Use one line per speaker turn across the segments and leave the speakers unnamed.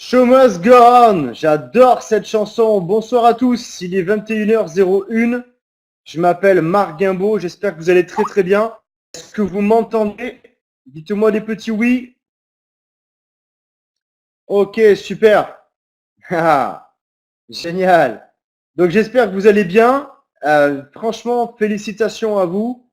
Show must go on. J'adore cette chanson. Bonsoir à tous. Il est 21h01. Je m'appelle Marc Guimbaud. J'espère que vous allez très très bien. Est-ce que vous m'entendez? Dites-moi des petits oui. Ok, super. Ah, génial. Donc j'espère que vous allez bien. Franchement, félicitations à vous.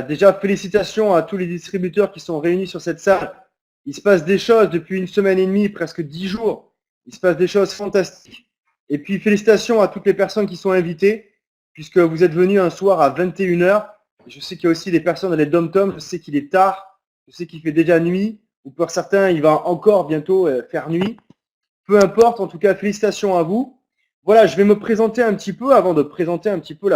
Déjà, félicitations à tous les distributeurs qui sont réunis sur cette salle. Il se passe des choses depuis une semaine et demie, presque 10 jours. Il se passe des choses fantastiques. Et puis, félicitations à toutes les personnes qui sont invitées, puisque vous êtes venus un soir à 21h. Je sais qu'il y a aussi des personnes dans les dom-toms. Je sais qu'il est tard. Je sais qu'il fait déjà nuit. Ou pour certains, il va encore bientôt faire nuit. Peu importe, en tout cas, félicitations à vous. Voilà, je vais me présenter un petit peu avant de présenter un petit peu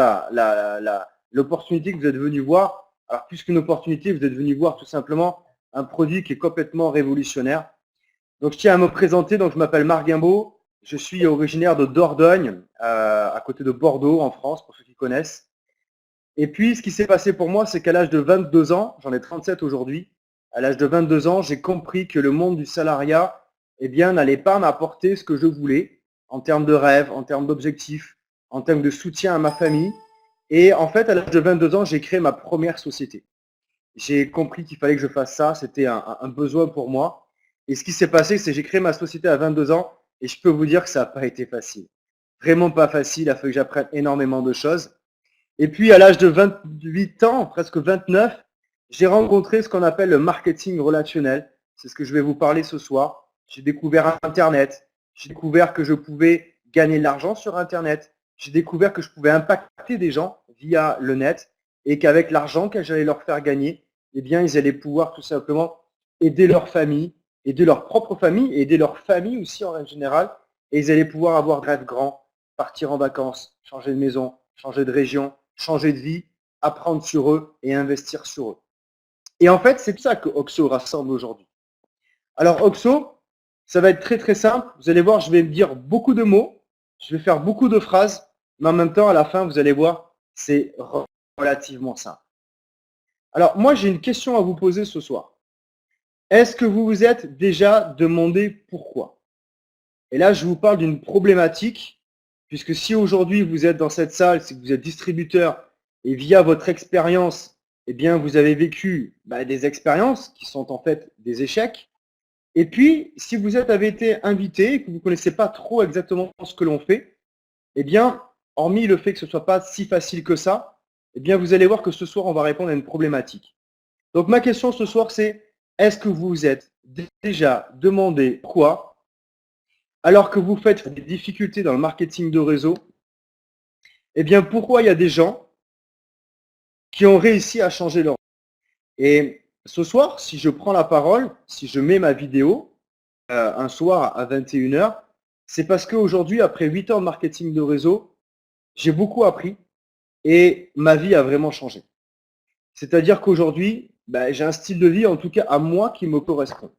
l'opportunité que vous êtes venu voir. Alors, plus qu'une opportunité, vous êtes venu voir tout simplement un produit qui est complètement révolutionnaire. Donc, je tiens à me présenter. Donc, je m'appelle Marc Guimbaud. Je suis originaire de Dordogne, à côté de Bordeaux, en France, pour ceux qui connaissent. Et puis, ce qui s'est passé pour moi, c'est qu'à l'âge de 22 ans, j'en ai 37 aujourd'hui, à l'âge de 22 ans, j'ai compris que le monde du salariat, eh bien, n'allait pas m'apporter ce que je voulais en termes de rêve, en termes d'objectifs, en termes de soutien à ma famille. Et en fait, à l'âge de 22 ans, j'ai créé ma première société. J'ai compris qu'il fallait que je fasse ça, c'était un besoin pour moi. Et ce qui s'est passé, c'est que j'ai créé ma société à 22 ans et je peux vous dire que ça n'a pas été facile. Vraiment pas facile, il a fallu que j'apprenne énormément de choses. Et puis à l'âge de 28 ans, presque 29, j'ai rencontré ce qu'on appelle le marketing relationnel. C'est ce que je vais vous parler ce soir. J'ai découvert Internet. J'ai découvert que je pouvais gagner de l'argent sur Internet. J'ai découvert que je pouvais impacter des gens via le net et qu'avec l'argent que j'allais leur faire gagner, eh bien, ils allaient pouvoir tout simplement aider leur famille, aider leur propre famille et aider leur famille aussi en général. Et ils allaient pouvoir avoir des rêves grands, partir en vacances, changer de maison, changer de région, changer de vie, apprendre sur eux et investir sur eux. Et en fait, c'est ça que Oxo rassemble aujourd'hui. Alors Oxo, ça va être très très simple. Vous allez voir, je vais dire beaucoup de mots, je vais faire beaucoup de phrases, mais en même temps, à la fin, vous allez voir, c'est relativement simple. Alors moi, j'ai une question à vous poser ce soir. Est-ce que vous vous êtes déjà demandé pourquoi? Et là, je vous parle d'une problématique, puisque si aujourd'hui vous êtes dans cette salle, c'est que vous êtes distributeur et via votre expérience, eh bien, vous avez vécu des expériences qui sont en fait des échecs. Et puis, si vous avez été invité et que vous ne connaissez pas trop exactement ce que l'on fait, eh bien, hormis le fait que ce ne soit pas si facile que ça, eh bien, vous allez voir que ce soir, on va répondre à une problématique. Donc, ma question ce soir, c'est est-ce que vous vous êtes déjà demandé quoi alors que vous faites des difficultés dans le marketing de réseau? Eh bien, pourquoi il y a des gens qui ont réussi à changer leur vie? Et ce soir, si je prends la parole, si je mets ma vidéo un soir à 21h, c'est parce qu'aujourd'hui, après 8 ans de marketing de réseau, j'ai beaucoup appris et ma vie a vraiment changé. C'est-à-dire qu'aujourd'hui, j'ai un style de vie, en tout cas à moi, qui me correspond.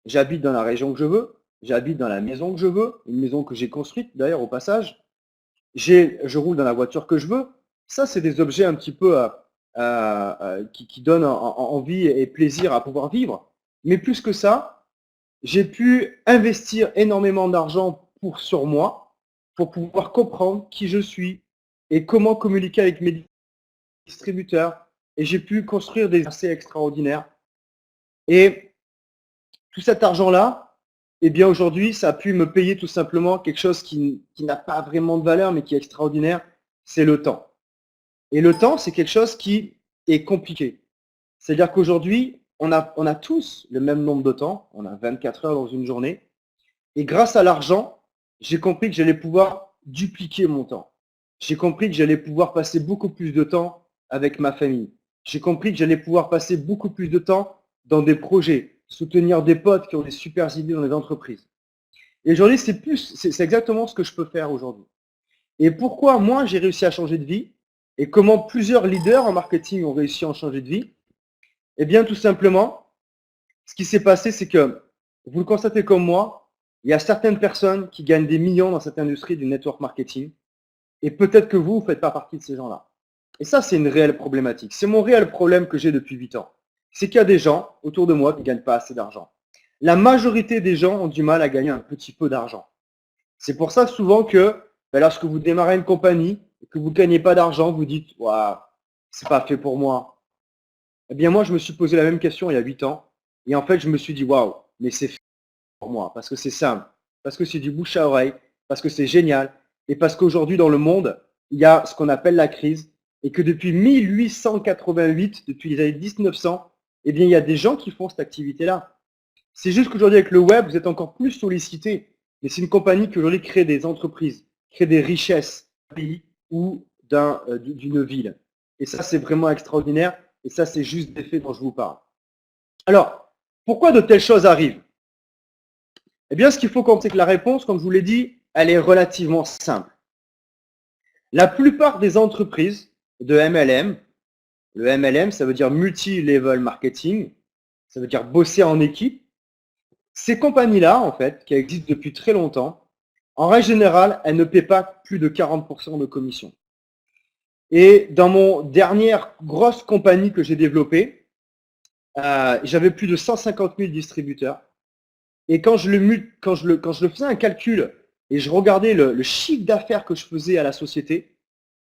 J'habite dans la région que je veux, j'habite dans la maison que je veux, une maison que j'ai construite d'ailleurs au passage. Je roule dans la voiture que je veux. Ça, c'est des objets un petit peu qui donnent envie et plaisir à pouvoir vivre. Mais plus que ça, j'ai pu investir énormément d'argent sur moi pour pouvoir comprendre qui je suis et comment communiquer avec mes distributeurs. Et j'ai pu construire des assez extraordinaires. Et tout cet argent-là, eh bien aujourd'hui, ça a pu me payer tout simplement quelque chose qui n'a pas vraiment de valeur, mais qui est extraordinaire, c'est le temps. Et le temps, c'est quelque chose qui est compliqué. C'est-à-dire qu'aujourd'hui, on a tous le même nombre de temps, on a 24 heures dans une journée, et grâce à l'argent, j'ai compris que j'allais pouvoir dupliquer mon temps. J'ai compris que j'allais pouvoir passer beaucoup plus de temps avec ma famille. J'ai compris que j'allais pouvoir passer beaucoup plus de temps dans des projets, soutenir des potes qui ont des super idées dans les entreprises. Et aujourd'hui, c'est exactement ce que je peux faire aujourd'hui. Et pourquoi moi, j'ai réussi à changer de vie et comment plusieurs leaders en marketing ont réussi à changer de vie? Eh bien, tout simplement, ce qui s'est passé, c'est que, vous le constatez comme moi, il y a certaines personnes qui gagnent des millions dans cette industrie du network marketing. Et peut-être que vous ne faites pas partie de ces gens-là. Et ça, c'est une réelle problématique. C'est mon réel problème que j'ai depuis 8 ans. C'est qu'il y a des gens autour de moi qui ne gagnent pas assez d'argent. la majorité des gens ont du mal à gagner un petit peu d'argent. C'est pour ça souvent que lorsque vous démarrez une compagnie et que vous ne gagnez pas d'argent, vous dites « Waouh, c'est pas fait pour moi ». Eh bien moi, je me suis posé la même question il y a 8 ans. Et en fait, je me suis dit « Waouh, mais c'est fait pour moi ». Parce que c'est simple, parce que c'est du bouche à oreille, parce que c'est génial. Et parce qu'aujourd'hui, dans le monde, il y a ce qu'on appelle la crise. Et que depuis 1888, depuis les années 1900, eh bien, il y a des gens qui font cette activité-là. C'est juste qu'aujourd'hui, avec le web, vous êtes encore plus sollicité. Mais c'est une compagnie qui aujourd'hui crée des entreprises, crée des richesses d'un pays ou d'une ville. Et ça, c'est vraiment extraordinaire. Et ça, c'est juste des faits dont je vous parle. Alors, pourquoi de telles choses arrivent? Eh bien, ce qu'il faut comprendre, c'est que la réponse, comme je vous l'ai dit, elle est relativement simple. La plupart des entreprises de MLM, le MLM, ça veut dire multi-level marketing, ça veut dire bosser en équipe. Ces compagnies-là, en fait, qui existent depuis très longtemps, en règle générale, elles ne paient pas plus de 40% de commission. Et dans mon dernière grosse compagnie que j'ai développée, j'avais plus de 150 000 distributeurs. Et quand je le faisais un calcul et je regardais le chiffre d'affaires que je faisais à la société,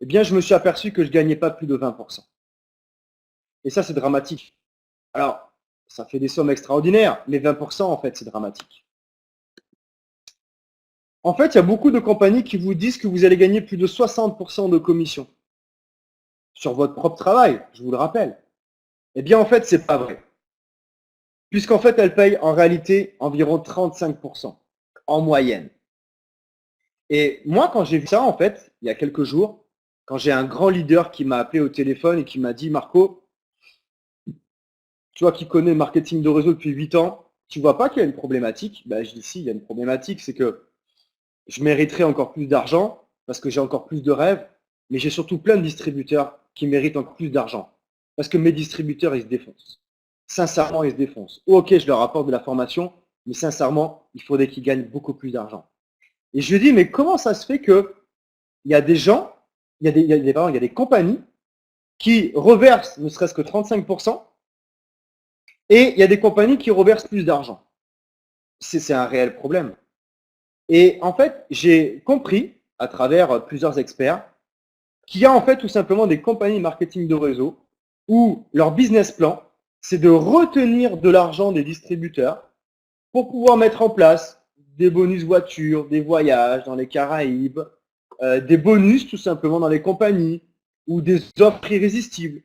eh bien, je me suis aperçu que je ne gagnais pas plus de 20%. Et ça, c'est dramatique. Alors, ça fait des sommes extraordinaires, mais 20%, en fait, c'est dramatique. En fait, il y a beaucoup de compagnies qui vous disent que vous allez gagner plus de 60% de commission sur votre propre travail, je vous le rappelle. Eh bien, en fait, c'est pas vrai. Puisqu'en fait, elles payent en réalité environ 35% en moyenne. Et moi, quand j'ai vu ça, en fait, il y a quelques jours, quand j'ai un grand leader qui m'a appelé au téléphone et qui m'a dit « Marco, toi qui connais le marketing de réseau depuis 8 ans, tu vois pas qu'il y a une problématique ?» Ben, je dis « Si, il y a une problématique, c'est que je mériterais encore plus d'argent parce que j'ai encore plus de rêves, mais j'ai surtout plein de distributeurs qui méritent encore plus d'argent parce que mes distributeurs, ils se défoncent. Sincèrement, ils se défoncent. Ok, je leur apporte de la formation, mais sincèrement, il faudrait qu'ils gagnent beaucoup plus d'argent. » Et je lui dis, mais comment ça se fait que il y a des gens, il y a des compagnies qui reversent ne serait-ce que 35% et il y a des compagnies qui reversent plus d'argent. C'est un réel problème. Et en fait, j'ai compris à travers plusieurs experts qu'il y a en fait tout simplement des compagnies marketing de réseau où leur business plan, c'est de retenir de l'argent des distributeurs pour pouvoir mettre en place des bonus voitures, des voyages dans les Caraïbes, des bonus tout simplement dans les compagnies ou des offres irrésistibles.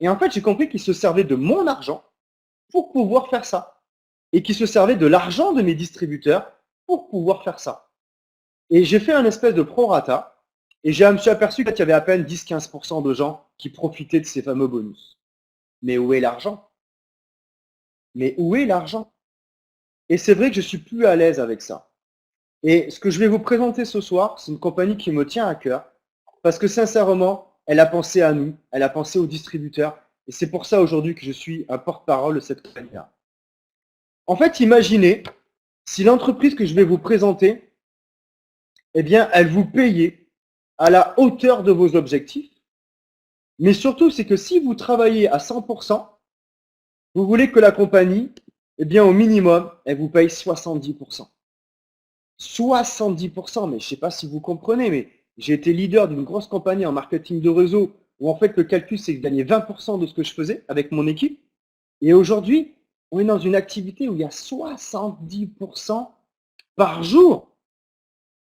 Et en fait, j'ai compris qu'ils se servaient de mon argent pour pouvoir faire ça. Et qu'ils se servaient de l'argent de mes distributeurs pour pouvoir faire ça. Et j'ai fait un espèce de prorata et je me suis aperçu qu'il y avait à peine 10-15% de gens qui profitaient de ces fameux bonus. Mais où est l'argent? Mais où est l'argent? Et c'est vrai que je suis plus à l'aise avec ça. Et ce que je vais vous présenter ce soir, c'est une compagnie qui me tient à cœur parce que sincèrement, elle a pensé à nous, elle a pensé aux distributeurs et c'est pour ça aujourd'hui que je suis un porte-parole de cette compagnie-là. En fait, imaginez si l'entreprise que je vais vous présenter, eh bien, elle vous payait à la hauteur de vos objectifs, mais surtout, c'est que si vous travaillez à 100%, vous voulez que la compagnie, eh bien, au minimum, elle vous paye 70%. 70%, mais je ne sais pas si vous comprenez, mais j'ai été leader d'une grosse compagnie en marketing de réseau où en fait le calcul c'est que je gagnais 20% de ce que je faisais avec mon équipe. Et aujourd'hui, on est dans une activité où il y a 70% par jour.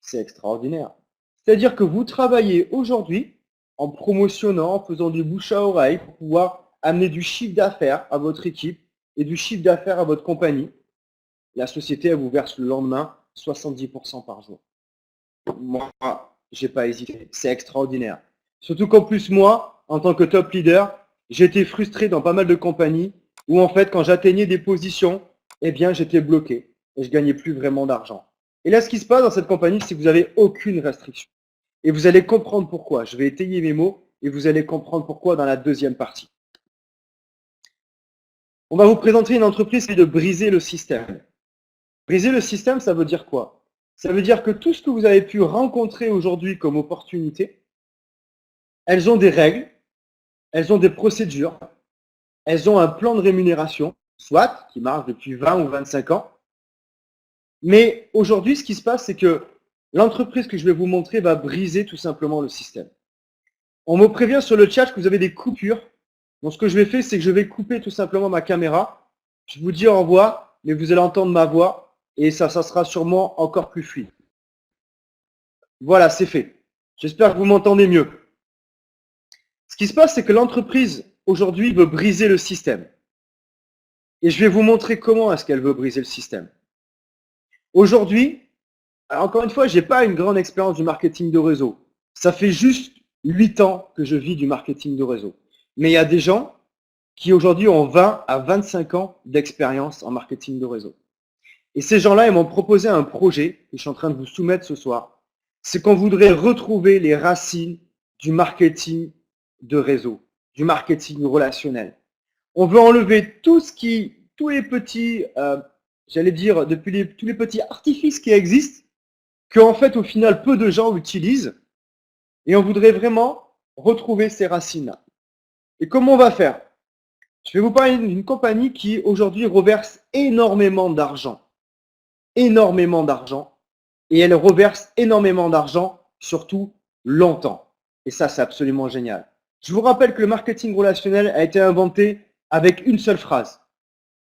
C'est extraordinaire. C'est-à-dire que vous travaillez aujourd'hui en promotionnant, en faisant du bouche à oreille pour pouvoir amener du chiffre d'affaires à votre équipe et du chiffre d'affaires à votre compagnie. La société, elle vous verse le lendemain 70% par jour. Moi, j'ai pas hésité. C'est extraordinaire. Surtout qu'en plus, moi, en tant que top leader, j'ai été frustré dans pas mal de compagnies où en fait, quand j'atteignais des positions, eh bien, j'étais bloqué et je gagnais plus vraiment d'argent. Et là, ce qui se passe dans cette compagnie, c'est que vous n'avez aucune restriction. Et vous allez comprendre pourquoi. Je vais étayer mes mots et vous allez comprendre pourquoi dans la deuxième partie. On va vous présenter une entreprise qui est de briser le système. Briser le système, ça veut dire quoi? Ça veut dire que tout ce que vous avez pu rencontrer aujourd'hui comme opportunité, elles ont des règles, elles ont des procédures, elles ont un plan de rémunération soit, qui marche depuis 20 ou 25 ans. Mais aujourd'hui, ce qui se passe, c'est que l'entreprise que je vais vous montrer va briser tout simplement le système. On me prévient sur le chat que vous avez des coupures. Donc ce que je vais faire, c'est que je vais couper tout simplement ma caméra. Je vous dis au revoir, mais vous allez entendre ma voix et ça sera sûrement encore plus fluide. Voilà, c'est fait. J'espère que vous m'entendez mieux. Ce qui se passe, c'est que l'entreprise aujourd'hui veut briser le système. Et je vais vous montrer comment est-ce qu'elle veut briser le système. Aujourd'hui, encore une fois, je n'ai pas une grande expérience du marketing de réseau. Ça fait juste 8 ans que je vis du marketing de réseau. Mais il y a des gens qui aujourd'hui ont 20 à 25 ans d'expérience en marketing de réseau. Et ces gens-là, ils m'ont proposé un projet que je suis en train de vous soumettre ce soir. C'est qu'on voudrait retrouver les racines du marketing de réseau, du marketing relationnel. On veut enlever tous les petits, j'allais dire, tous les petits artifices qui existent, qu'en fait, au final, peu de gens utilisent. Et on voudrait vraiment retrouver ces racines-là. Et comment on va faire? Je vais vous parler d'une compagnie qui, aujourd'hui, reverse énormément d'argent. Énormément d'argent. Et elle reverse énormément d'argent, surtout longtemps. Et ça, c'est absolument génial. Je vous rappelle que le marketing relationnel a été inventé avec une seule phrase.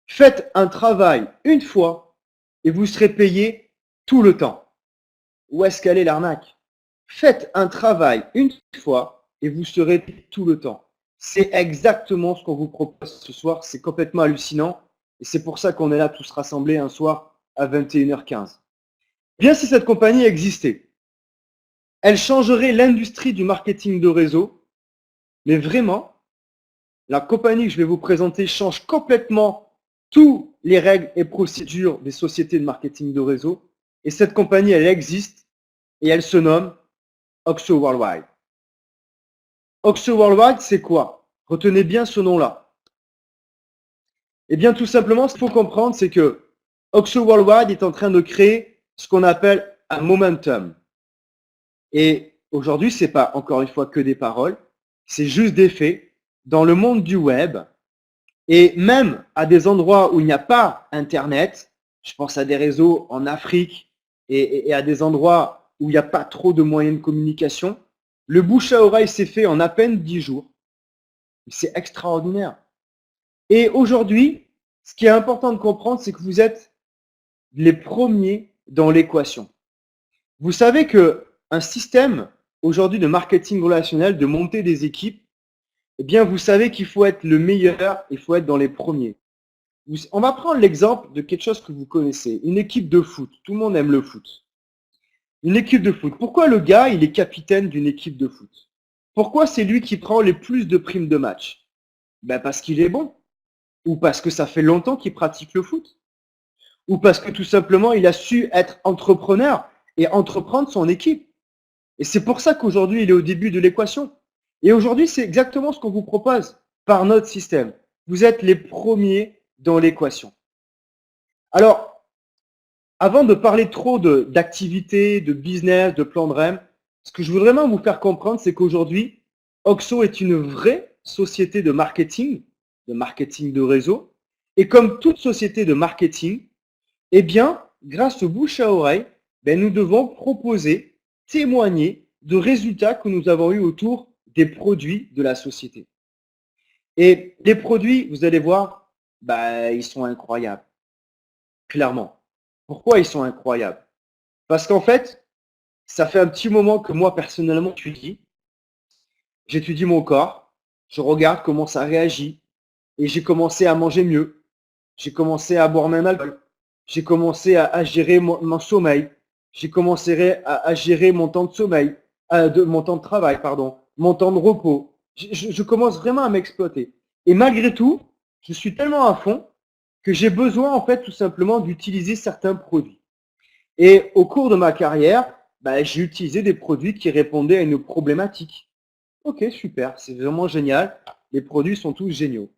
Faites un travail une fois et vous serez payé tout le temps. Où est-ce qu'elle est l'arnaque? Faites un travail une fois et vous serez payé tout le temps. C'est exactement ce qu'on vous propose ce soir. C'est complètement hallucinant. Et c'est pour ça qu'on est là tous rassemblés un soir à 21h15. Bien si cette compagnie existait, elle changerait l'industrie du marketing de réseau. Mais vraiment, la compagnie que je vais vous présenter change complètement toutes les règles et procédures des sociétés de marketing de réseau. Et cette compagnie, elle existe et elle se nomme OXO Worldwide. OXO Worldwide, c'est quoi? Retenez bien ce nom-là. Eh bien, tout simplement, ce qu'il faut comprendre, c'est que OXO Worldwide est en train de créer ce qu'on appelle un momentum. Et aujourd'hui, ce n'est pas encore une fois que des paroles, c'est juste des faits. Dans le monde du web, et même à des endroits où il n'y a pas Internet, je pense à des réseaux en Afrique et à des endroits où il n'y a pas trop de moyens de communication, le bouche à oreille s'est fait en à peine 10 jours. C'est extraordinaire. Et aujourd'hui, ce qui est important de comprendre, c'est que vous êtes les premiers dans l'équation. Vous savez qu'un système aujourd'hui de marketing relationnel, de monter des équipes, eh bien, vous savez qu'il faut être le meilleur, il faut être dans les premiers. On va prendre l'exemple de quelque chose que vous connaissez, une équipe de foot. Tout le monde aime le foot. Une équipe de foot. Pourquoi le gars, il est capitaine d'une équipe de foot? Pourquoi c'est lui qui prend les plus de primes de match? Ben parce qu'il est bon. Ou parce que ça fait longtemps qu'il pratique le foot. Ou parce que tout simplement, il a su être entrepreneur et entreprendre son équipe. Et c'est pour ça qu'aujourd'hui, il est au début de l'équation. Et aujourd'hui, c'est exactement ce qu'on vous propose par notre système. Vous êtes les premiers dans l'équation. Alors, avant de parler trop d'activités, de business, de plan de REM, ce que je voudrais vraiment vous faire comprendre, c'est qu'aujourd'hui, OXO est une vraie société de marketing de réseau. Et comme toute société de marketing, eh bien, grâce au bouche à oreille, nous devons proposer, témoigner de résultats que nous avons eus autour des produits de la société. Et les produits, vous allez voir, ils sont incroyables. Clairement. Pourquoi ils sont incroyables? Parce qu'en fait, ça fait un petit moment que moi, personnellement, j'étudie mon corps, je regarde comment ça réagit, et j'ai commencé à manger mieux, j'ai commencé à boire moins alcool, j'ai commencé à gérer mon sommeil, j'ai commencé à gérer mon temps de sommeil, mon temps de travail, pardon, mon temps de repos. Je commence vraiment à m'exploiter. Et malgré tout, je suis tellement à fond que j'ai besoin, en fait, tout simplement d'utiliser certains produits. Et au cours de ma carrière, j'ai utilisé des produits qui répondaient à une problématique. Ok, super, c'est vraiment génial. Les produits sont tous géniaux.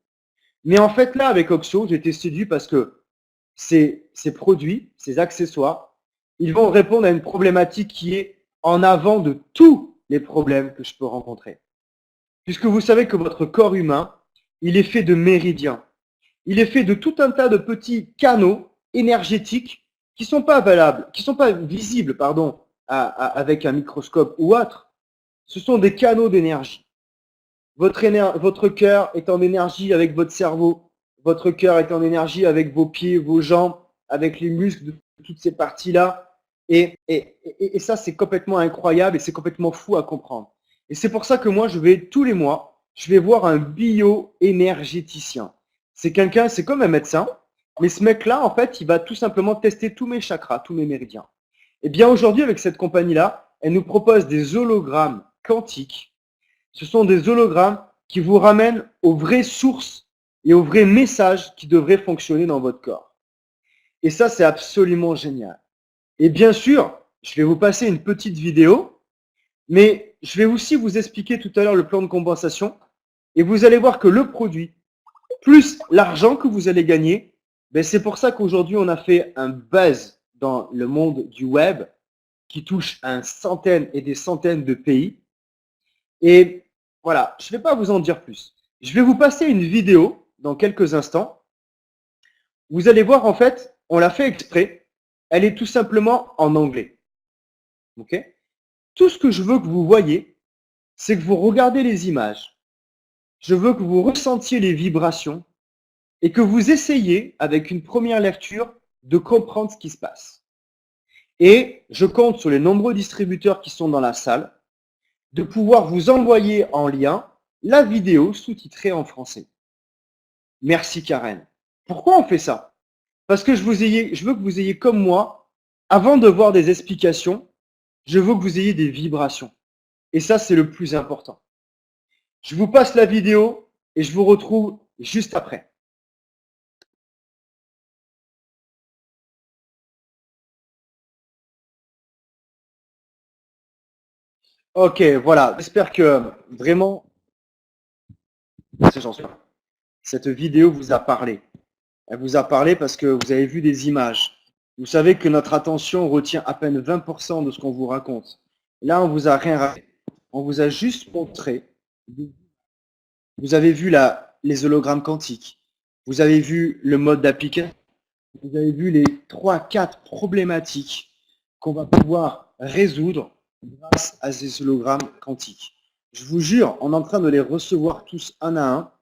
Mais en fait, là, avec OXO, j'ai été séduit parce que ces produits, ces accessoires, ils vont répondre à une problématique qui est en avant de tous les problèmes que je peux rencontrer. Puisque vous savez que votre corps humain, il est fait de méridiens. Il est fait de tout un tas de petits canaux énergétiques qui sont pas valables, qui sont pas visibles, pardon, avec un microscope ou autre. Ce sont des canaux d'énergie. Votre cœur est en énergie avec votre cerveau. Votre cœur est en énergie avec vos pieds, vos jambes, avec les muscles de toutes ces parties-là. Et ça, c'est complètement incroyable et c'est complètement fou à comprendre. Et c'est pour ça que moi, tous les mois, je vais voir un bioénergéticien. C'est quelqu'un, c'est comme un médecin, mais ce mec-là, en fait, il va tout simplement tester tous mes chakras, tous mes méridiens. Et bien aujourd'hui, avec cette compagnie-là, elle nous propose des hologrammes quantiques. Ce sont des hologrammes qui vous ramènent aux vraies sources et aux vrais messages qui devraient fonctionner dans votre corps. Et ça, c'est absolument génial. Et bien sûr, je vais vous passer une petite vidéo, mais je vais aussi vous expliquer tout à l'heure le plan de compensation. Et vous allez voir que le produit, plus l'argent que vous allez gagner, ben c'est pour ça qu'aujourd'hui, on a fait un buzz dans le monde du web qui touche à centaines et des centaines de pays. Et voilà, je ne vais pas vous en dire plus. Je vais vous passer une vidéo dans quelques instants. Vous allez voir, en fait, on l'a fait exprès. Elle est tout simplement en anglais. Ok ? Tout ce que je veux que vous voyez, c'est que vous regardez les images. Je veux que vous ressentiez les vibrations et que vous essayiez, avec une première lecture, de comprendre ce qui se passe. Et je compte sur les nombreux distributeurs qui sont dans la salle de pouvoir vous envoyer en lien la vidéo sous-titrée en français. Merci Karen. Pourquoi on fait ça? Parce que je veux que vous ayez comme moi, avant de voir des explications, je veux que vous ayez des vibrations. Et ça, c'est le plus important. Je vous passe la vidéo et je vous retrouve juste après. Ok, voilà. J'espère que vraiment, cette vidéo vous a parlé. Elle vous a parlé parce que vous avez vu des images. Vous savez que notre attention retient à peine 20% de ce qu'on vous raconte. Là, on vous a rien raconté. On vous a juste montré. Vous avez vu les hologrammes quantiques. Vous avez vu le mode d'application. Vous avez vu les 3-4 problématiques qu'on va pouvoir résoudre grâce à ces hologrammes quantiques. Je vous jure, on est en train de les recevoir tous un à un.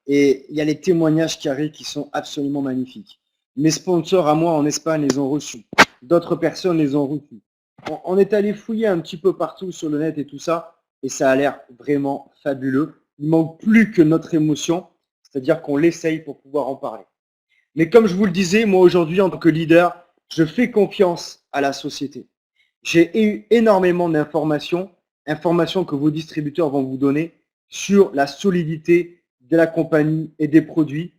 Et il y a les témoignages qui arrivent qui sont absolument magnifiques. Mes sponsors à moi en Espagne les ont reçus. D'autres personnes les ont reçus. On est allé fouiller un petit peu partout sur le net et tout ça, et ça a l'air vraiment fabuleux. Il manque plus que notre émotion, c'est-à-dire qu'on l'essaye pour pouvoir en parler. Mais comme je vous le disais, moi aujourd'hui en tant que leader, je fais confiance à la société. J'ai eu énormément d'informations, informations que vos distributeurs vont vous donner sur la solidité de la compagnie et des produits.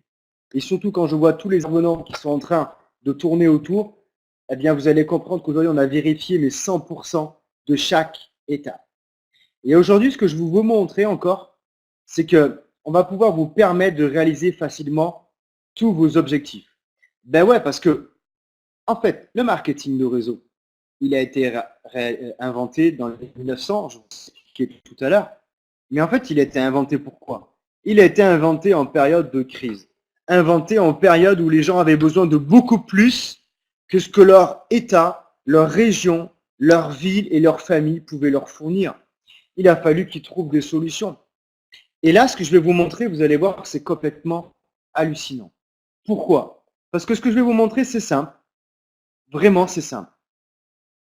Et surtout quand je vois tous les abonnants qui sont en train de tourner autour, eh bien vous allez comprendre qu'aujourd'hui on a vérifié les 100% de chaque étape. Et aujourd'hui, ce que je veux vous montrer encore, c'est que on va pouvoir vous permettre de réaliser facilement tous vos objectifs. Ben ouais, parce que en fait, le marketing de réseau, il a été inventé dans les 1900, je vous expliqué tout à l'heure. Mais en fait, il a été inventé pourquoi? Il a été inventé en période de crise. Inventé en période où les gens avaient besoin de beaucoup plus que ce que leur État, leur région, leur ville et leur famille pouvaient leur fournir. Il a fallu qu'ils trouvent des solutions. Et là, ce que je vais vous montrer, vous allez voir que c'est complètement hallucinant. Pourquoi? Parce que ce que je vais vous montrer, c'est simple. Vraiment, c'est simple.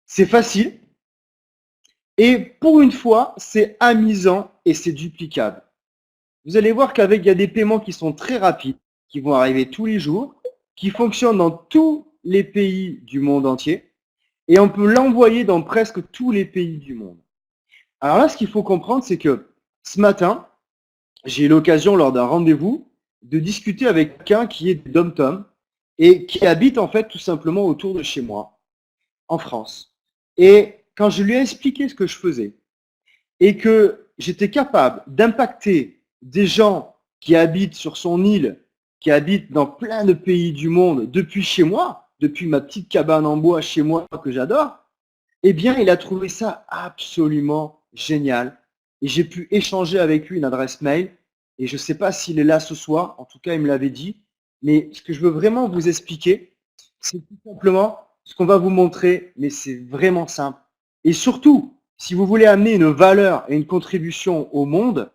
C'est facile. Et pour une fois, c'est amusant et c'est duplicable. Vous allez voir qu'avec, il y a des paiements qui sont très rapides, qui vont arriver tous les jours, qui fonctionnent dans tous les pays du monde entier, et on peut l'envoyer dans presque tous les pays du monde. Alors là, ce qu'il faut comprendre, c'est que ce matin, j'ai eu l'occasion, lors d'un rendez-vous, de discuter avec quelqu'un qui est de Dom-Tom et qui habite en fait tout simplement autour de chez moi, en France. Et quand je lui ai expliqué ce que je faisais et que j'étais capable d'impacter des gens qui habitent sur son île, qui habitent dans plein de pays du monde depuis chez moi, depuis ma petite cabane en bois chez moi que j'adore, eh bien, il a trouvé ça absolument génial. Et j'ai pu échanger avec lui une adresse mail. Et je ne sais pas s'il est là ce soir, en tout cas, il me l'avait dit. Mais ce que je veux vraiment vous expliquer, c'est tout simplement ce qu'on va vous montrer, mais c'est vraiment simple. Et surtout, si vous voulez amener une valeur et une contribution au monde,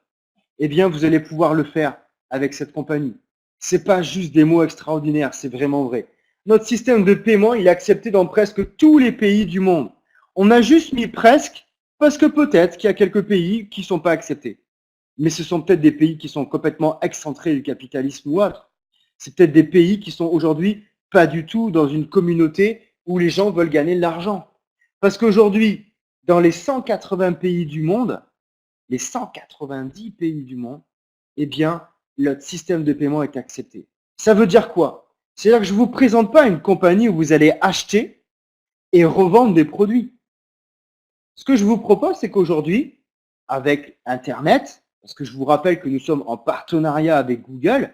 eh bien, vous allez pouvoir le faire avec cette compagnie. C'est pas juste des mots extraordinaires, c'est vraiment vrai. Notre système de paiement, il est accepté dans presque tous les pays du monde. On a juste mis presque parce que peut-être qu'il y a quelques pays qui ne sont pas acceptés. Mais ce sont peut-être des pays qui sont complètement excentrés du capitalisme ou autre. C'est peut-être des pays qui sont aujourd'hui pas du tout dans une communauté où les gens veulent gagner de l'argent. Parce qu'aujourd'hui, dans les 180 pays du monde, les 190 pays du monde, eh bien, notre système de paiement est accepté. Ça veut dire quoi? C'est-à-dire que je ne vous présente pas une compagnie où vous allez acheter et revendre des produits. Ce que je vous propose, c'est qu'aujourd'hui, avec Internet, parce que je vous rappelle que nous sommes en partenariat avec Google,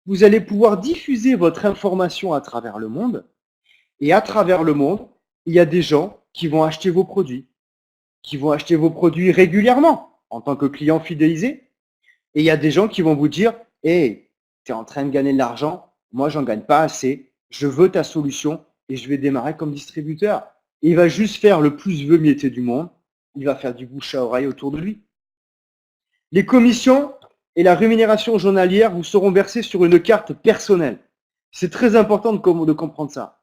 vous allez pouvoir diffuser votre information à travers le monde. Et à travers le monde, il y a des gens qui vont acheter vos produits, qui vont acheter vos produits régulièrement en tant que client fidélisé. Et il y a des gens qui vont vous dire, hey, tu es en train de gagner de l'argent, moi j'en gagne pas assez, je veux ta solution et je vais démarrer comme distributeur. Et il va juste faire le plus mietté du monde, il va faire du bouche à oreille autour de lui. Les commissions et la rémunération journalière vous seront versées sur une carte personnelle. C'est très important de comprendre ça.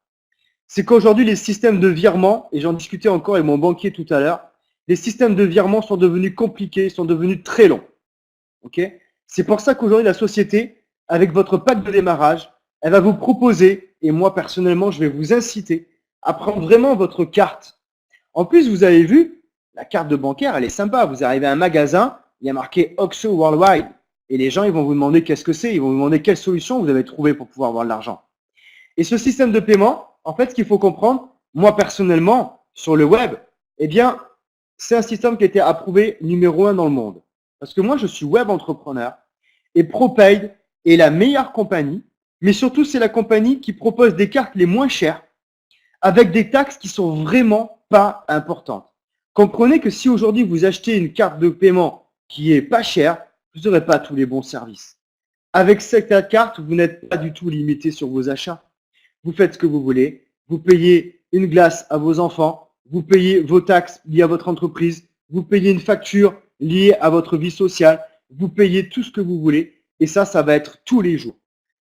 C'est qu'aujourd'hui, les systèmes de virement, et j'en discutais encore avec mon banquier tout à l'heure, les systèmes de virement sont devenus compliqués, sont devenus très longs. Okay, c'est pour ça qu'aujourd'hui, la société, avec votre pack de démarrage, elle va vous proposer, et moi personnellement, je vais vous inciter à prendre vraiment votre carte. En plus, vous avez vu, la carte de bancaire, elle est sympa. Vous arrivez à un magasin, il y a marqué OXXO Worldwide. Et les gens, ils vont vous demander qu'est-ce que c'est, ils vont vous demander quelle solution vous avez trouvé pour pouvoir avoir de l'argent. Et ce système de paiement, en fait, ce qu'il faut comprendre, moi personnellement, sur le web, eh bien, c'est un système qui a été approuvé numéro 1 dans le monde. Parce que moi, je suis web entrepreneur et ProPaid est la meilleure compagnie, mais surtout, c'est la compagnie qui propose des cartes les moins chères avec des taxes qui sont vraiment pas importantes. Comprenez que si aujourd'hui vous achetez une carte de paiement qui est pas chère, vous n'aurez pas tous les bons services. Avec cette carte, vous n'êtes pas du tout limité sur vos achats. Vous faites ce que vous voulez, vous payez une glace à vos enfants, vous payez vos taxes liées à votre entreprise, vous payez une facture liée à votre vie sociale, vous payez tout ce que vous voulez et ça va être tous les jours.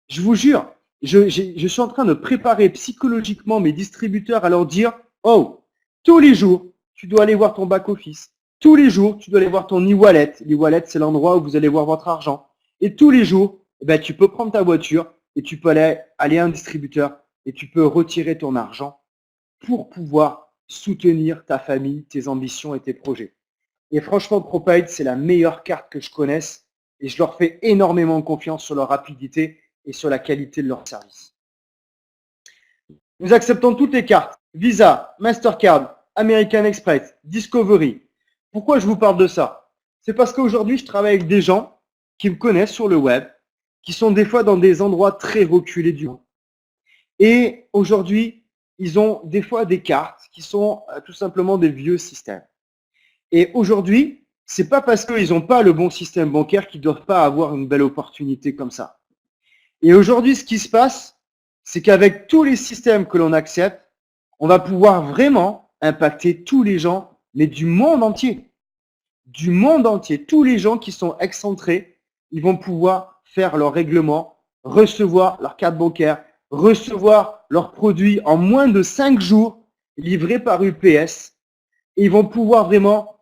Je vous jure, je suis en train de préparer psychologiquement mes distributeurs à leur dire « Oh, tous les jours, tu dois aller voir ton back-office. Tous les jours, tu dois aller voir ton e-wallet. L'e-wallet, c'est l'endroit où vous allez voir votre argent. Et tous les jours, tu peux prendre ta voiture et tu peux aller à un distributeur et tu peux retirer ton argent pour pouvoir soutenir ta famille, tes ambitions et tes projets. » Et franchement, ProPaid, c'est la meilleure carte que je connaisse et je leur fais énormément confiance sur leur rapidité et sur la qualité de leur service. Nous acceptons toutes les cartes, Visa, Mastercard, American Express, Discovery. Pourquoi je vous parle de ça? C'est parce qu'aujourd'hui, je travaille avec des gens qui me connaissent sur le web, qui sont des fois dans des endroits très reculés du monde. Et aujourd'hui, ils ont des fois des cartes qui sont tout simplement des vieux systèmes. Et aujourd'hui, c'est pas parce qu'ils n'ont pas le bon système bancaire qu'ils ne doivent pas avoir une belle opportunité comme ça. Et aujourd'hui, ce qui se passe, c'est qu'avec tous les systèmes que l'on accepte, on va pouvoir vraiment impacter tous les gens, mais du monde entier. Du monde entier. Tous les gens qui sont excentrés, ils vont pouvoir faire leur règlement, recevoir leur carte bancaire, recevoir leurs produits en moins de 5 jours, livrés par UPS. Et ils vont pouvoir vraiment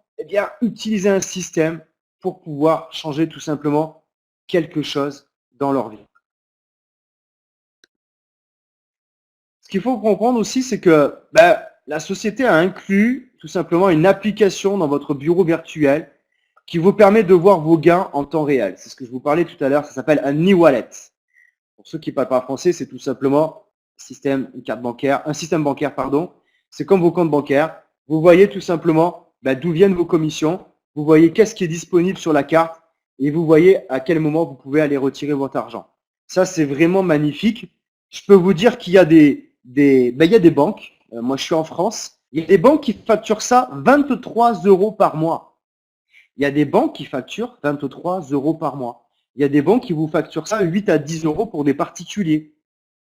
utiliser un système pour pouvoir changer tout simplement quelque chose dans leur vie. Ce qu'il faut comprendre aussi, c'est que la société a inclus tout simplement une application dans votre bureau virtuel qui vous permet de voir vos gains en temps réel. C'est ce que je vous parlais tout à l'heure, ça s'appelle un e-wallet. Pour ceux qui ne parlent pas français, c'est tout simplement un système bancaire, pardon. C'est comme vos comptes bancaires. Vous voyez tout simplement d'où viennent vos commissions, vous voyez qu'est-ce qui est disponible sur la carte et vous voyez à quel moment vous pouvez aller retirer votre argent. Ça, c'est vraiment magnifique. Je peux vous dire qu'il y a il y a des banques, moi je suis en France, il y a des banques qui facturent ça 23 € par mois. Il y a des banques qui facturent 23 € par mois. Il y a des banques qui vous facturent ça 8 à 10 euros pour des particuliers.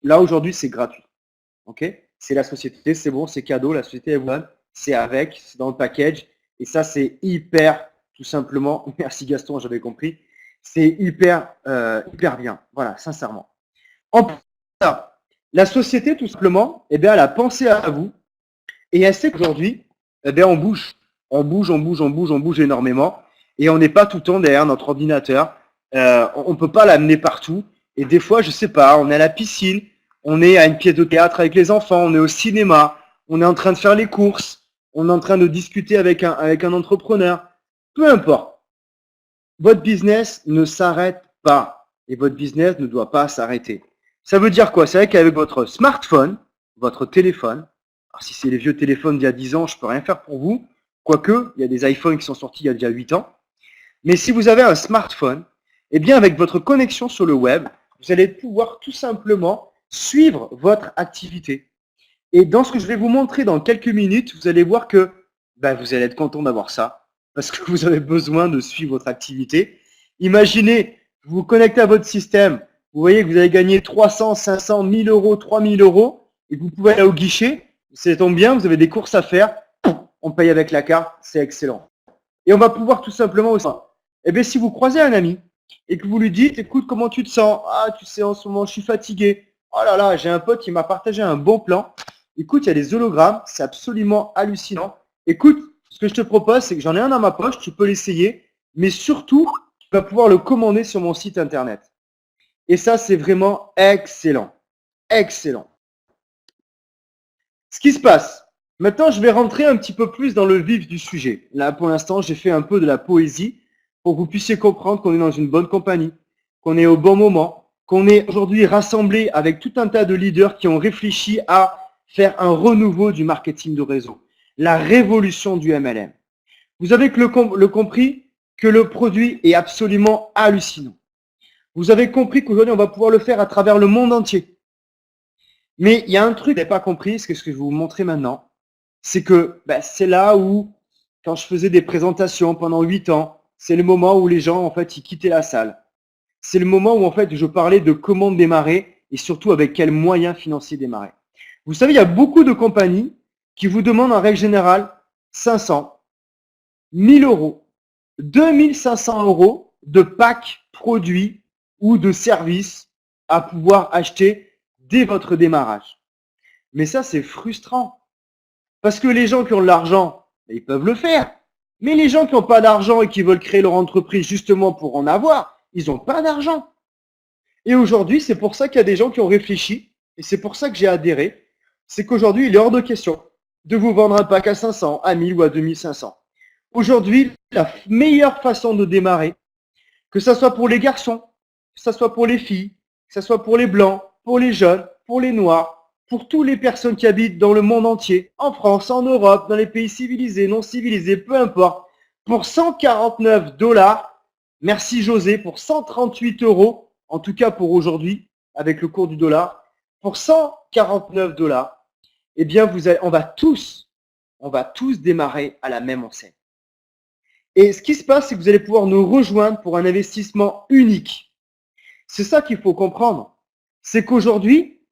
Là, aujourd'hui, c'est gratuit. Ok? C'est la société, c'est bon, c'est cadeau, la société est bonne, c'est avec, c'est dans le package. Et ça, c'est hyper, tout simplement, merci Gaston, j'avais compris, c'est hyper bien. Voilà, sincèrement. En plus de ça, la société, tout simplement, eh bien, elle a pensé à vous et elle sait qu'aujourd'hui, eh bien, on bouge. On bouge énormément et on n'est pas tout le temps derrière notre ordinateur. On ne peut pas l'amener partout. Et des fois, je sais pas, on est à la piscine, on est à une pièce de théâtre avec les enfants, on est au cinéma, on est en train de faire les courses, on est en train de discuter avec un entrepreneur. Peu importe. Votre business ne s'arrête pas et votre business ne doit pas s'arrêter. Ça veut dire quoi? C'est vrai qu'avec votre smartphone, votre téléphone, alors si c'est les vieux téléphones d'il y a 10 ans, je ne peux rien faire pour vous, quoique il y a des iPhones qui sont sortis il y a déjà 8 ans. Mais si vous avez un smartphone, eh bien avec votre connexion sur le web, vous allez pouvoir tout simplement suivre votre activité. Et dans ce que je vais vous montrer dans quelques minutes, vous allez voir que vous allez être content d'avoir ça, parce que vous avez besoin de suivre votre activité. Imaginez, vous vous connectez à votre système, vous voyez que vous avez gagné 300, 500, 1000 euros, 3000 euros, et que vous pouvez aller au guichet, ça tombe bien, vous avez des courses à faire, on paye avec la carte, c'est excellent. Et on va pouvoir tout simplement aussi, eh bien si vous croisez un ami, et que vous lui dites, écoute, comment tu te sens? Ah, tu sais, en ce moment, je suis fatigué. Oh là là, j'ai un pote qui m'a partagé un bon plan. Écoute, il y a des hologrammes, c'est absolument hallucinant. Écoute, ce que je te propose, c'est que j'en ai un dans ma poche, tu peux l'essayer, mais surtout, tu vas pouvoir le commander sur mon site internet. Et ça, c'est vraiment excellent. Excellent. Ce qui se passe, maintenant, je vais rentrer un petit peu plus dans le vif du sujet. Là, pour l'instant, j'ai fait un peu de la poésie pour que vous puissiez comprendre qu'on est dans une bonne compagnie, qu'on est au bon moment, qu'on est aujourd'hui rassemblés avec tout un tas de leaders qui ont réfléchi à faire un renouveau du marketing de réseau, la révolution du MLM. Vous avez le compris que le produit est absolument hallucinant. Vous avez compris qu'aujourd'hui, on va pouvoir le faire à travers le monde entier. Mais il y a un truc que vous n'avez pas compris, c'est ce que je vais vous montrer maintenant. C'est que c'est là où, quand je faisais des présentations pendant 8 ans, c'est le moment où les gens, en fait, ils quittaient la salle. C'est le moment où, en fait, je parlais de comment démarrer et surtout avec quels moyens financiers démarrer. Vous savez, il y a beaucoup de compagnies qui vous demandent en règle générale 500, 1000 euros, 2500 euros de packs produits ou de services à pouvoir acheter dès votre démarrage. Mais ça, c'est frustrant. Parce que les gens qui ont de l'argent, ils peuvent le faire. Mais les gens qui n'ont pas d'argent et qui veulent créer leur entreprise justement pour en avoir, ils n'ont pas d'argent. Et aujourd'hui, c'est pour ça qu'il y a des gens qui ont réfléchi, et c'est pour ça que j'ai adhéré, c'est qu'aujourd'hui, il est hors de question de vous vendre un pack à 500, à 1000 ou à 2500. Aujourd'hui, la meilleure façon de démarrer, que ce soit pour les garçons, que ce soit pour les filles, que ce soit pour les blancs, pour les jeunes, pour les noirs, pour toutes les personnes qui habitent dans le monde entier, en France, en Europe, dans les pays civilisés, non civilisés, peu importe, pour 149 $, merci José, pour 138 euros, en tout cas pour aujourd'hui, avec le cours du dollar, pour 149 $, eh bien, on va tous démarrer à la même enseigne. Et ce qui se passe, c'est que vous allez pouvoir nous rejoindre pour un investissement unique. C'est ça qu'il faut comprendre. C'est qu'aujourd'hui,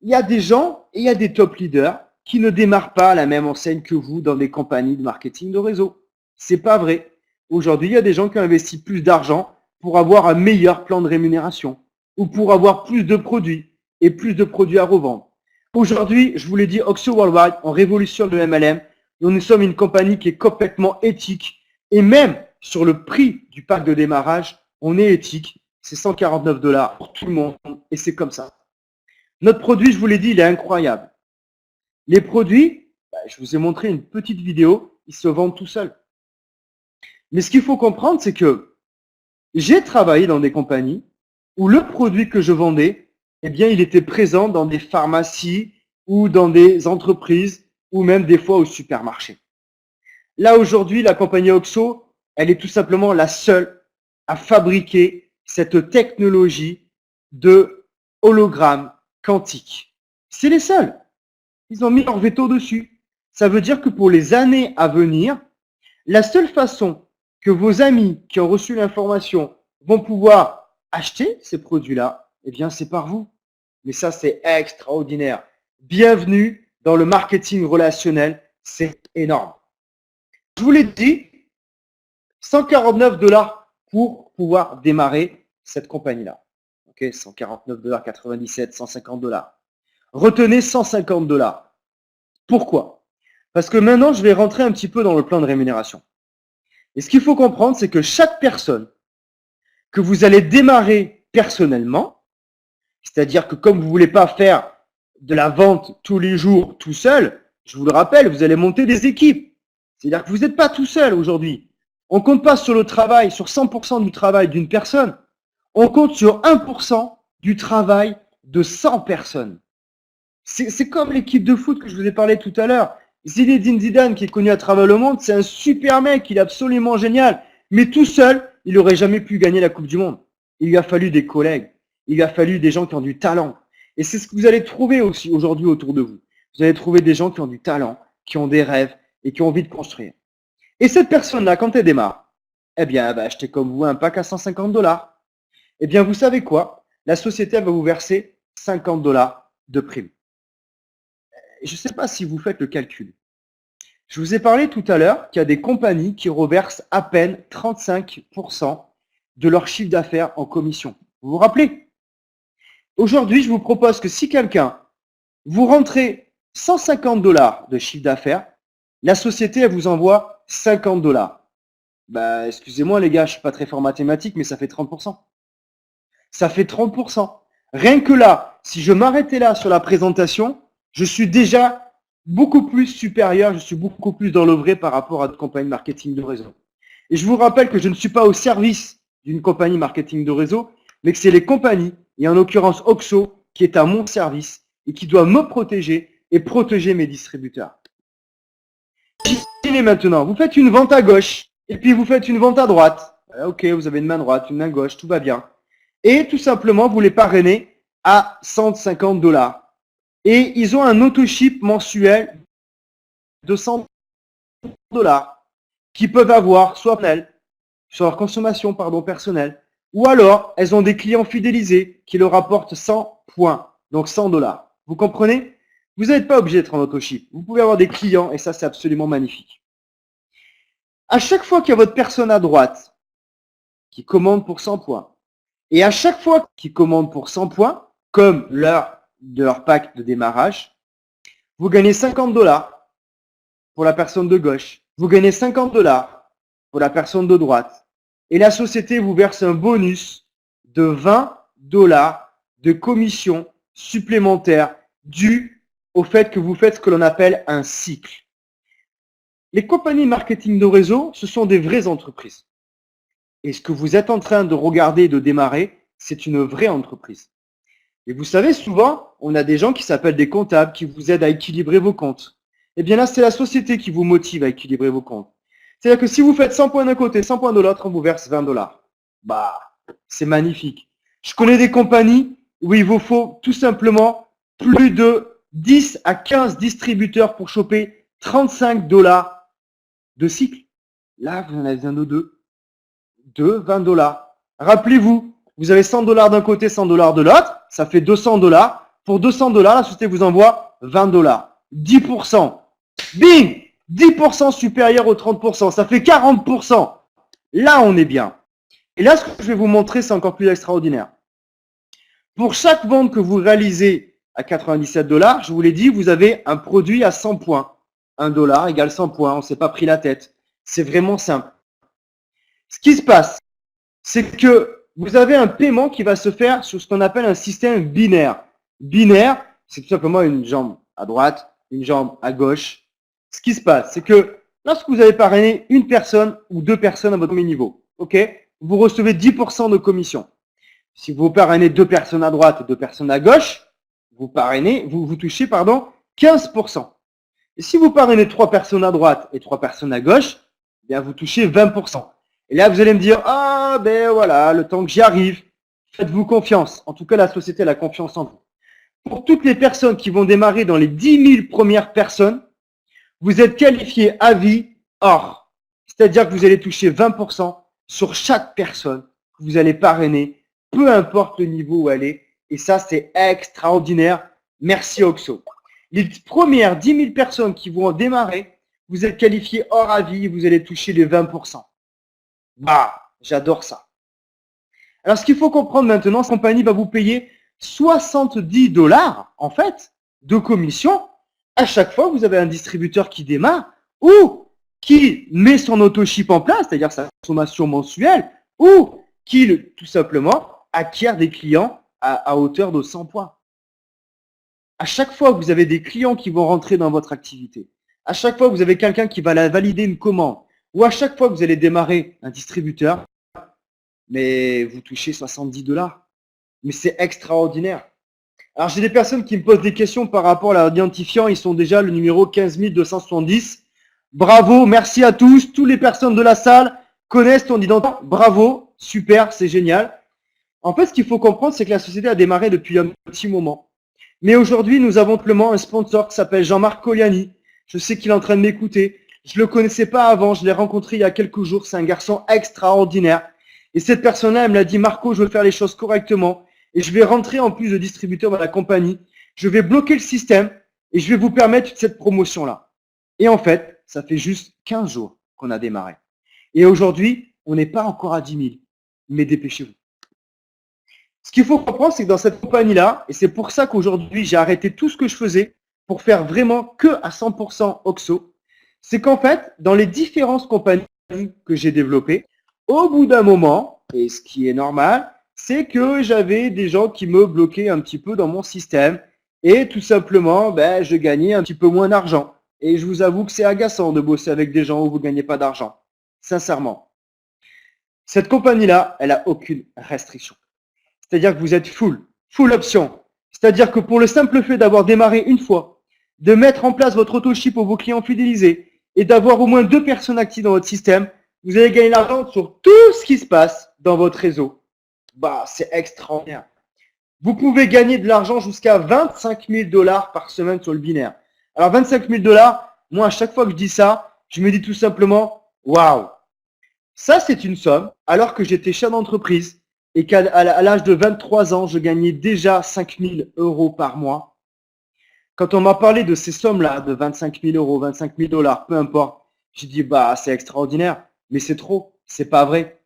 il y a des gens et il y a des top leaders qui ne démarrent pas à la même enseigne que vous dans des compagnies de marketing de réseau. C'est pas vrai. Aujourd'hui, il y a des gens qui ont investi plus d'argent pour avoir un meilleur plan de rémunération ou pour avoir plus de produits et plus de produits à revendre. Aujourd'hui, je vous l'ai dit, Oxo Worldwide, on révolutionne le MLM. Nous sommes une compagnie qui est complètement éthique. Et même sur le prix du pack de démarrage, on est éthique. C'est 149 $ pour tout le monde et c'est comme ça. Notre produit, je vous l'ai dit, il est incroyable. Les produits, je vous ai montré une petite vidéo, ils se vendent tout seuls. Mais ce qu'il faut comprendre, c'est que j'ai travaillé dans des compagnies où le produit que je vendais, eh bien, il était présent dans des pharmacies ou dans des entreprises ou même des fois au supermarché. Là, aujourd'hui, la compagnie Oxo, elle est tout simplement la seule à fabriquer cette technologie de hologramme quantique. C'est les seuls. Ils ont mis leur veto dessus. Ça veut dire que pour les années à venir, la seule façon que vos amis qui ont reçu l'information vont pouvoir acheter ces produits-là, eh bien, c'est par vous. Mais ça, c'est extraordinaire. Bienvenue dans le marketing relationnel. C'est énorme. Je vous l'ai dit, 149 $ pour pouvoir démarrer cette compagnie-là. Ok, 149,97 $, 150 $. Retenez 150 $. Pourquoi? Parce que maintenant, je vais rentrer un petit peu dans le plan de rémunération. Et ce qu'il faut comprendre, c'est que chaque personne que vous allez démarrer personnellement, c'est-à-dire que comme vous ne voulez pas faire de la vente tous les jours tout seul, je vous le rappelle, vous allez monter des équipes. C'est-à-dire que vous n'êtes pas tout seul aujourd'hui. On ne compte pas sur le travail, sur 100% du travail d'une personne. On compte sur 1% du travail de 100 personnes. C'est comme l'équipe de foot que je vous ai parlé tout à l'heure. Zinedine Zidane, qui est connu à travers le monde, c'est un super mec, il est absolument génial. Mais tout seul, il n'aurait jamais pu gagner la Coupe du Monde. Il lui a fallu des collègues, il lui a fallu des gens qui ont du talent. Et c'est ce que vous allez trouver aussi aujourd'hui autour de vous. Vous allez trouver des gens qui ont du talent, qui ont des rêves et qui ont envie de construire. Et cette personne-là, quand elle démarre, eh bien, elle va acheter comme vous un pack à 150 $. Eh bien, vous savez quoi? La société va vous verser 50 $ de prime. Je ne sais pas si vous faites le calcul. Je vous ai parlé tout à l'heure qu'il y a des compagnies qui reversent à peine 35% de leur chiffre d'affaires en commission. Vous vous rappelez? Aujourd'hui, je vous propose que si quelqu'un, vous rentrez 150 $ de chiffre d'affaires, la société, elle vous envoie 50 $. Bah, excusez-moi les gars, je ne suis pas très fort en mathématiques, mais ça fait 30%. Ça fait 30%. Rien que là, si je m'arrêtais là sur la présentation, je suis déjà beaucoup plus supérieur, je suis beaucoup plus dans le vrai par rapport à une compagnie marketing de réseau. Et je vous rappelle que je ne suis pas au service d'une compagnie marketing de réseau, mais que c'est les compagnies, et en l'occurrence Oxo, qui est à mon service et qui doit me protéger et protéger mes distributeurs. Imaginez maintenant, vous faites une vente à gauche et puis vous faites une vente à droite. Ok, vous avez une main droite, une main gauche, tout va bien. Et tout simplement, vous les parrainez à 150 $. Et ils ont un auto-ship mensuel de 100 $ qu'ils peuvent avoir soit sur leur consommation personnelle, ou alors elles ont des clients fidélisés qui leur apportent 100 points, donc 100 $. Vous comprenez? Vous n'êtes pas obligé d'être en auto-ship. Vous pouvez avoir des clients et ça, c'est absolument magnifique. À chaque fois qu'il y a votre personne à droite qui commande pour 100 points, et à chaque fois qu'ils commandent pour 100 points, comme l'heure de leur pack de démarrage, vous gagnez 50 $ pour la personne de gauche. Vous gagnez 50 $ pour la personne de droite. Et la société vous verse un bonus de 20 $ de commission supplémentaire due au fait que vous faites ce que l'on appelle un cycle. Les compagnies marketing de réseau, ce sont des vraies entreprises. Et ce que vous êtes en train de regarder et de démarrer, c'est une vraie entreprise. Et vous savez, souvent, on a des gens qui s'appellent des comptables qui vous aident à équilibrer vos comptes. Eh bien là, c'est la société qui vous motive à équilibrer vos comptes. C'est-à-dire que si vous faites 100 points d'un côté, 100 points de l'autre, on vous verse 20 $. Bah, c'est magnifique. Je connais des compagnies où il vous faut tout simplement plus de 10 à 15 distributeurs pour choper 35 $ de cycle. Là, vous en avez un ou deux. 20 $. Rappelez-vous, vous avez 100 $ d'un côté, 100 $ de l'autre, ça fait 200 $. Pour 200 $, la société vous envoie 20 $. 10%. Bing! 10% supérieur aux 30%. Ça fait 40%. Là, on est bien. Et là, ce que je vais vous montrer, c'est encore plus extraordinaire. Pour chaque vente que vous réalisez à 97 $, je vous l'ai dit, vous avez un produit à 100 points. 1 $ égale 100 points. On ne s'est pas pris la tête. C'est vraiment simple. Ce qui se passe, c'est que vous avez un paiement qui va se faire sur ce qu'on appelle un système binaire. Binaire, c'est tout simplement une jambe à droite, une jambe à gauche. Ce qui se passe, c'est que lorsque vous avez parrainé une personne ou deux personnes à votre niveau, ok, vous recevez 10% de commission. Si vous parrainez deux personnes à droite et deux personnes à gauche, vous touchez 15%. Et si vous parrainez trois personnes à droite et trois personnes à gauche, eh bien vous touchez 20%. Et là, vous allez me dire, ah ben voilà, le temps que j'y arrive, faites-vous confiance. En tout cas, la société a la confiance en vous. Pour toutes les personnes qui vont démarrer dans les 10 000 premières personnes, vous êtes qualifié à vie or. C'est-à-dire que vous allez toucher 20% sur chaque personne que vous allez parrainer, peu importe le niveau où elle est. Et ça, c'est extraordinaire. Merci Oxo. Les premières 10 000 personnes qui vont démarrer, vous êtes qualifiés hors avis, vous allez toucher les 20%. Bah, j'adore ça. Alors, ce qu'il faut comprendre maintenant, cette compagnie va vous payer 70 $ en fait de commission à chaque fois que vous avez un distributeur qui démarre ou qui met son auto-ship en place, c'est-à-dire sa consommation mensuelle, ou qui tout simplement acquiert des clients à hauteur de 100 points. À chaque fois que vous avez des clients qui vont rentrer dans votre activité, à chaque fois que vous avez quelqu'un qui va valider une commande, ou à chaque fois que vous allez démarrer un distributeur, mais vous touchez 70 $. Mais c'est extraordinaire. Alors, j'ai des personnes qui me posent des questions par rapport à leur identifiant. Ils sont déjà le numéro 15 270. Bravo, merci à tous. Toutes les personnes de la salle connaissent ton identifiant. Bravo, super, c'est génial. En fait, ce qu'il faut comprendre, c'est que la société a démarré depuis un petit moment. Mais aujourd'hui, nous avons simplement un sponsor qui s'appelle Jean-Marc Coliani. Je sais qu'il est en train de m'écouter. Je ne le connaissais pas avant. Je l'ai rencontré il y a quelques jours. C'est un garçon extraordinaire. Et cette personne-là, elle me l'a dit, Marco, je veux faire les choses correctement. Et je vais rentrer en plus de distributeur dans la compagnie. Je vais bloquer le système et je vais vous permettre cette promotion-là. Et en fait, ça fait juste 15 jours qu'on a démarré. Et aujourd'hui, on n'est pas encore à 10 000. Mais dépêchez-vous. Ce qu'il faut comprendre, c'est que dans cette compagnie-là, et c'est pour ça qu'aujourd'hui, j'ai arrêté tout ce que je faisais pour faire vraiment que à 100% Oxo, c'est qu'en fait, dans les différentes compagnies que j'ai développées, au bout d'un moment, et ce qui est normal, c'est que j'avais des gens qui me bloquaient un petit peu dans mon système et tout simplement, je gagnais un petit peu moins d'argent. Et je vous avoue que c'est agaçant de bosser avec des gens où vous ne gagnez pas d'argent. Sincèrement. Cette compagnie-là, elle n'a aucune restriction. C'est-à-dire que vous êtes full option. C'est-à-dire que pour le simple fait d'avoir démarré une fois, de mettre en place votre auto-ship pour vos clients fidélisés et d'avoir au moins 2 personnes actives dans votre système, vous allez gagner l'argent sur tout ce qui se passe dans votre réseau. C'est extraordinaire. Vous pouvez gagner de l'argent jusqu'à 25 000 $ par semaine sur le binaire. Alors 25 000 $, moi à chaque fois que je dis ça, je me dis tout simplement, waouh, ça c'est une somme, alors que j'étais chef d'entreprise et qu'à l'âge de 23 ans, je gagnais déjà 5 000 € par mois. Quand on m'a parlé de ces sommes-là, de 25 000 €, 25 000 $, peu importe, j'ai dit, c'est extraordinaire, mais c'est trop, c'est pas vrai.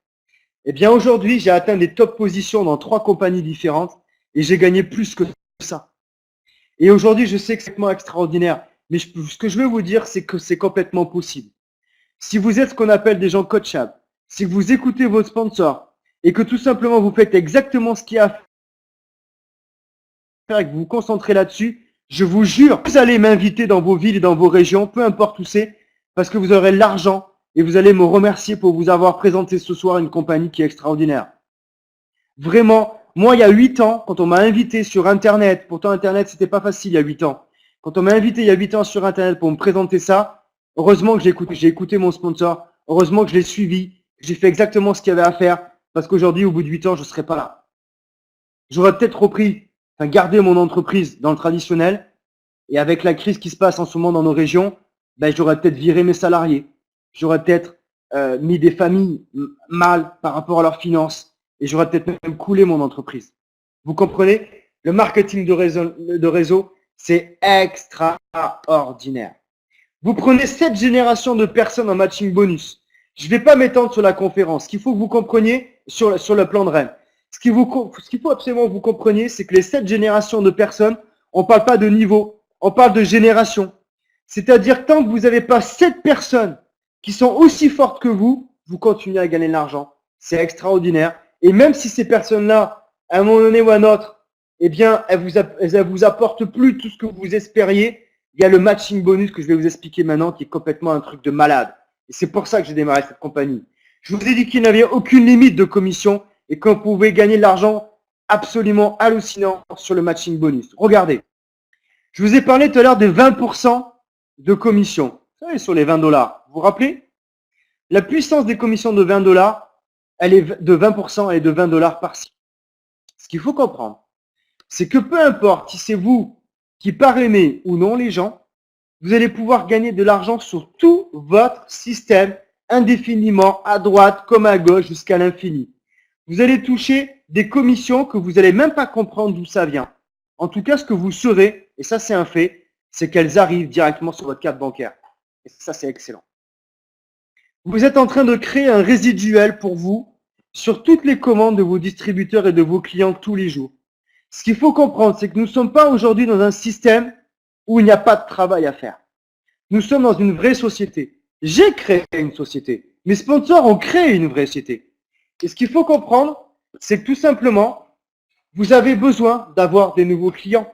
Eh bien, aujourd'hui, j'ai atteint des top positions dans 3 compagnies différentes et j'ai gagné plus que ça. Et aujourd'hui, je sais que c'est complètement extraordinaire, mais ce que je veux vous dire, c'est que c'est complètement possible. Si vous êtes ce qu'on appelle des gens coachables, si vous écoutez vos sponsors et que tout simplement vous faites exactement ce qu'il y a à faire et que vous vous concentrez là-dessus, je vous jure, vous allez m'inviter dans vos villes et dans vos régions, peu importe où c'est, parce que vous aurez l'argent et vous allez me remercier pour vous avoir présenté ce soir une compagnie qui est extraordinaire. Vraiment, moi il y a 8 ans, quand on m'a invité sur Internet, pourtant Internet c'était pas facile il y a 8 ans, quand on m'a invité il y a 8 ans sur Internet pour me présenter ça, heureusement que j'ai écouté mon sponsor, heureusement que je l'ai suivi, j'ai fait exactement ce qu'il y avait à faire, parce qu'aujourd'hui au bout de 8 ans je ne serais pas là. J'aurais peut-être gardé mon entreprise dans le traditionnel, et avec la crise qui se passe en ce moment dans nos régions, j'aurais peut-être viré mes salariés. J'aurais peut-être mis des familles mal par rapport à leurs finances et j'aurais peut-être même coulé mon entreprise. Vous comprenez? Le marketing de réseau, c'est extraordinaire. Vous prenez cette génération de personnes en matching bonus. Je ne vais pas m'étendre sur la conférence. Ce qu'il faut que vous compreniez sur le plan de Rennes. Ce qu'il faut absolument que vous compreniez, c'est que les 7 générations de personnes, on ne parle pas de niveau, on parle de génération. C'est-à-dire que tant que vous n'avez pas 7 personnes qui sont aussi fortes que vous continuez à gagner de l'argent. C'est extraordinaire. Et même si ces personnes-là, à un moment donné ou à un autre, elles vous apportent plus tout ce que vous espériez, il y a le matching bonus que je vais vous expliquer maintenant qui est complètement un truc de malade. Et c'est pour ça que j'ai démarré cette compagnie. Je vous ai dit qu'il n'y avait aucune limite de commission et qu'on pouvait gagner de l'argent absolument hallucinant sur le matching bonus. Regardez. Je vous ai parlé tout à l'heure des 20% de commission. Vous savez, sur les 20 $. Vous vous rappelez? La puissance des commissions de 20 $, elle est de 20%, elle est de 20 $ par site. Ce qu'il faut comprendre, c'est que peu importe si c'est vous qui parrainez ou non les gens, vous allez pouvoir gagner de l'argent sur tout votre système indéfiniment, à droite comme à gauche, jusqu'à l'infini. Vous allez toucher des commissions que vous n'allez même pas comprendre d'où ça vient. En tout cas, ce que vous saurez, et ça c'est un fait, c'est qu'elles arrivent directement sur votre carte bancaire. Et ça, c'est excellent. Vous êtes en train de créer un résiduel pour vous sur toutes les commandes de vos distributeurs et de vos clients tous les jours. Ce qu'il faut comprendre, c'est que nous ne sommes pas aujourd'hui dans un système où il n'y a pas de travail à faire. Nous sommes dans une vraie société. J'ai créé une société. Mes sponsors ont créé une vraie société. Et ce qu'il faut comprendre, c'est que tout simplement, vous avez besoin d'avoir des nouveaux clients.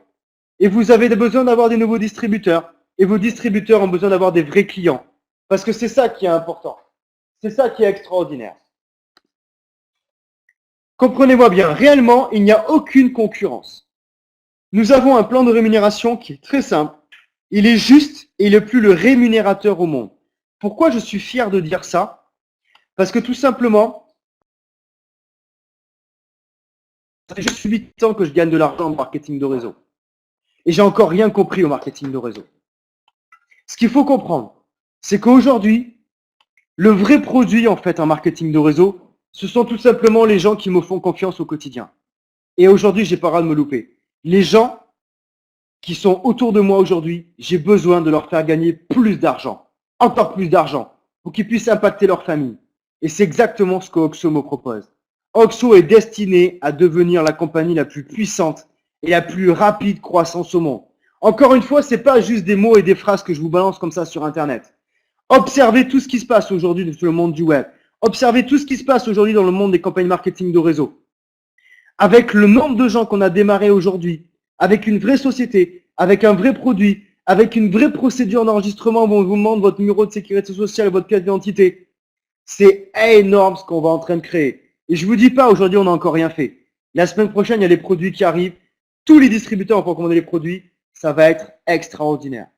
Et vous avez besoin d'avoir des nouveaux distributeurs. Et vos distributeurs ont besoin d'avoir des vrais clients. Parce que c'est ça qui est important. C'est ça qui est extraordinaire. Comprenez-moi bien, réellement, il n'y a aucune concurrence. Nous avons un plan de rémunération qui est très simple. Il est juste et il est le plus le rémunérateur au monde. Pourquoi je suis fier de dire ça? Parce que tout simplement, ça fait juste 8 ans que je gagne de l'argent en marketing de réseau. Et j'ai encore rien compris au marketing de réseau. Ce qu'il faut comprendre, c'est qu'aujourd'hui, le vrai produit en fait en marketing de réseau, ce sont tout simplement les gens qui me font confiance au quotidien. Et aujourd'hui, j'ai pas le droit de me louper. Les gens qui sont autour de moi aujourd'hui, j'ai besoin de leur faire gagner plus d'argent, encore plus d'argent, pour qu'ils puissent impacter leur famille. Et c'est exactement ce que Oxo me propose. Oxo est destiné à devenir la compagnie la plus puissante et la plus rapide croissance au monde. Encore une fois, c'est pas juste des mots et des phrases que je vous balance comme ça sur Internet. Observez tout ce qui se passe aujourd'hui dans le monde du web. Observez tout ce qui se passe aujourd'hui dans le monde des campagnes marketing de réseau. Avec le nombre de gens qu'on a démarré aujourd'hui, avec une vraie société, avec un vrai produit, avec une vraie procédure d'enregistrement où on vous demande votre numéro de sécurité sociale et votre pièce d'identité, c'est énorme ce qu'on va en train de créer. Et je vous dis pas, aujourd'hui, on n'a encore rien fait. La semaine prochaine, il y a les produits qui arrivent. Tous les distributeurs vont commander les produits. Ça va être extraordinaire.